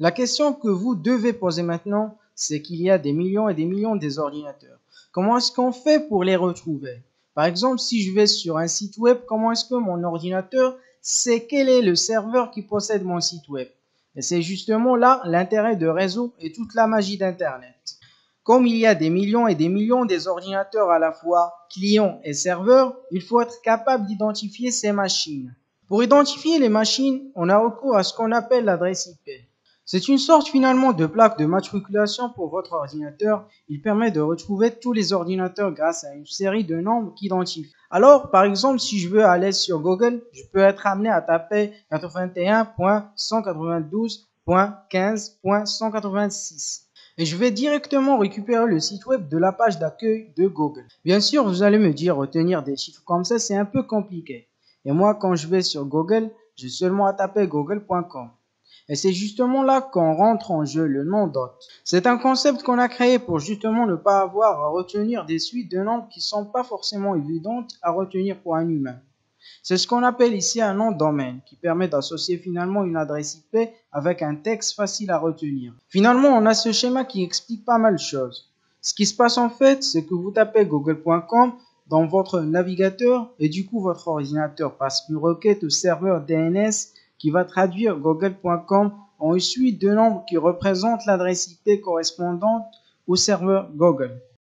La question que vous devez poser maintenant, c'est qu'il y a des millions et des millions d'ordinateurs. Comment est-ce qu'on fait pour les retrouver? Par exemple, si je vais sur un site web, comment est-ce que mon ordinateur sait quel est le serveur qui possède mon site web? Et c'est justement là l'intérêt de réseau et toute la magie d'Internet. Comme il y a des millions et des millions d'ordinateurs à la fois, clients et serveurs, il faut être capable d'identifier ces machines. Pour identifier les machines, on a recours à ce qu'on appelle l'adresse IP. C'est une sorte finalement de plaque de matriculation pour votre ordinateur. Il permet de retrouver tous les ordinateurs grâce à une série de nombres qu'identifie. Alors, par exemple, si je veux aller sur Google, je peux être amené à taper 81.192.15.186. Et je vais directement récupérer le site web de la page d'accueil de Google. Bien sûr, vous allez me dire retenir des chiffres comme ça, c'est un peu compliqué. Et moi, quand je vais sur Google, j'ai seulement à taper google.com. Et c'est justement là qu'on rentre en jeu le nom d'hôte. C'est un concept qu'on a créé pour justement ne pas avoir à retenir des suites de nombres qui sont pas forcément évidentes à retenir pour un humain. C'est ce qu'on appelle ici un nom de domaine qui permet d'associer finalement une adresse IP avec un texte facile à retenir. Finalement, on a ce schéma qui explique pas mal de choses. Ce qui se passe en fait, c'est que vous tapez google.com dans votre navigateur et du coup votre ordinateur passe une requête au serveur DNS qui va traduire google.com en une suite de nombres qui représentent l'adresse IP correspondante au serveur Google.